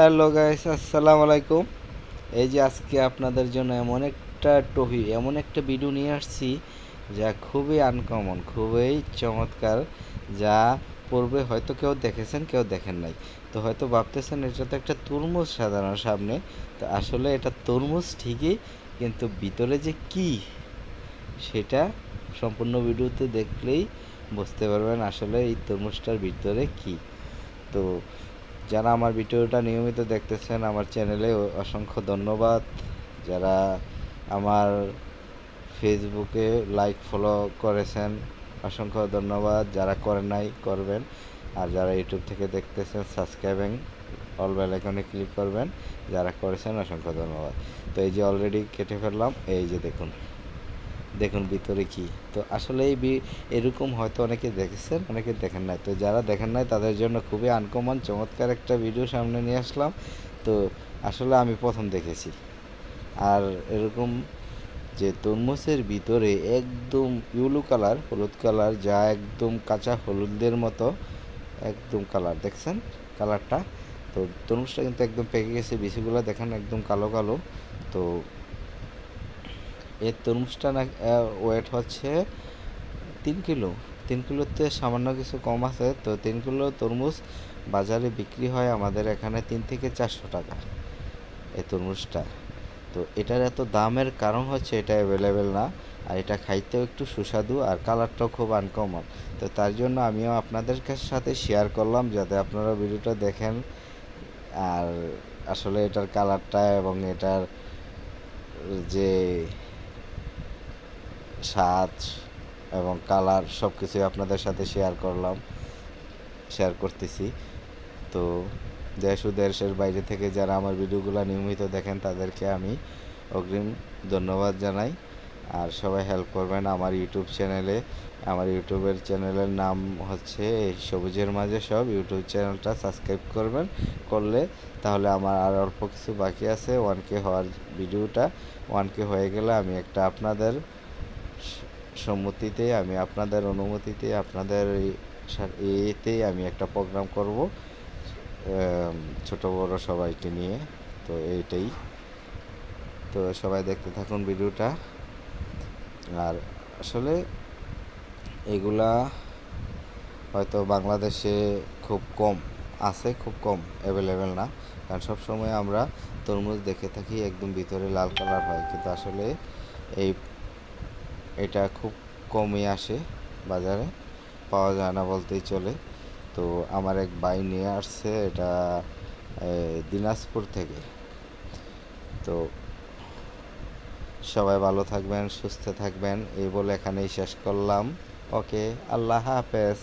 Hello guys, আসসালামু আলাইকুম। এই যে আজকে আপনাদের জন্য এমন একটা ভিডিও নিয়ে আসছি যা খুবই আনকমন, খুবই চমৎকার। যা পূর্বে হয়তো কেউ দেখেছেন, কেউ দেখেন নাই। তো হয়তো ভাবতেছেন এটা তো একটা তরমুজ সাধারণ সামনে, তো আসলে এটা তরমুজ ঠিকই, কিন্তু ভিতরে যে কি সেটা সম্পূর্ণ ভিডিওতে দেখলেই বুঝতে পারবেন আসলে এই তরমুজটার ভিতরে কি। তো যারা আমার ভিডিওটা নিয়মিত দেখতেছেন, আমার চ্যানেলে অসংখ্য ধন্যবাদ। যারা আমার ফেসবুকে লাইক ফলো করেছেন, অসংখ্য ধন্যবাদ। যারা করেন নাই, করবেন। আর যারা ইউটিউব থেকে দেখতেছেন, সাবস্ক্রাইবিং অল বেল আইকনে ক্লিক করবেন। যারা করেছেন অসংখ্য ধন্যবাদ। তো এই যে অলরেডি কেটে ফেললাম, এই যে দেখুন দেখুন ভিতরে কি। তো আসলে এরকম হয়তো অনেকে দেখেছেন, অনেকে দেখেন নাই। তো যারা দেখেন নাই তাদের জন্য খুবই আনকমন চমৎকার একটা ভিডিও সামনে নিয়ে আসলাম। তো আসলে আমি প্রথম দেখেছি। আর এরকম যে তরমুজের ভিতরে একদম ইউলো কালার, হলুদ কালার, যা একদম কাঁচা হলুদের মতো একদম কালার, দেখছেন কালারটা? তো তরমুজটা কিন্তু একদম পেকে গেছে, বিচিগুলো দেখেন একদম কালো কালো। তো এর তরমুজটা না ওয়েট হচ্ছে 3 কিলো। 3 কিলোতে সামান্য কিছু কম আছে। তো 3 কিলো তরমুজ বাজারে বিক্রি হয় আমাদের এখানে 3 থেকে 400 টাকা এই তরমুজটা। তো এটার এত দামের কারণ হচ্ছে এটা অ্যাভেলেবেল না, আর এটা খাইতেও একটু সুস্বাদু, আর কালারটাও খুব আনকমন। তো তার জন্য আমিও আপনাদের সাথে শেয়ার করলাম যাতে আপনারা ভিডিওটা দেখেন। আর আসলে এটার কালারটা এবং এটার যে স্বাদ এবং কালার সব কিছুই আপনাদের সাথে শেয়ার করতেছি। তো দেশ ও দেশের বাইরে থেকে যারা আমার ভিডিওগুলো নিয়মিত দেখেন তাদেরকে আমি অগ্রিম ধন্যবাদ জানাই। আর সবাই হেল্প করবেন আমার ইউটিউবের চ্যানেলের নাম হচ্ছে এই সবুজের মাঝে সব। ইউটিউব চ্যানেলটা সাবস্ক্রাইব করলে তাহলে আমার আর অল্প কিছু বাকি আছে 1K হওয়ার। ভিডিওটা 1K হয়ে গেলে আমি একটা আপনাদের সম্মতিতে, আমি আপনাদের অনুমতিতে, আপনাদের এতেই আমি একটা প্রোগ্রাম করব, ছোট বড় সবাইকে নিয়ে। তো এইটাই। তো সবাই দেখতে থাকুন ভিডিওটা। আর আসলে এগুলা হয়তো বাংলাদেশে খুব কম আছে, খুব কম, অ্যাভেলেবেল না। কারণ সবসময় আমরা তরমুজ দেখে থাকি একদম ভিতরে লাল কালার হয়, কিন্তু আসলে এই এটা খুব কমই আসে, বাজারে পাওয়া যায় না বলতেই চলে। তো আমার এক ভাই নিয়ে আসছে এটা দিনাজপুর থেকে। তো সবাই ভালো থাকবেন, সুস্থ থাকবেন, এই বলে এখানেই শেষ করলাম। ওকে, আল্লাহ হাফেজ।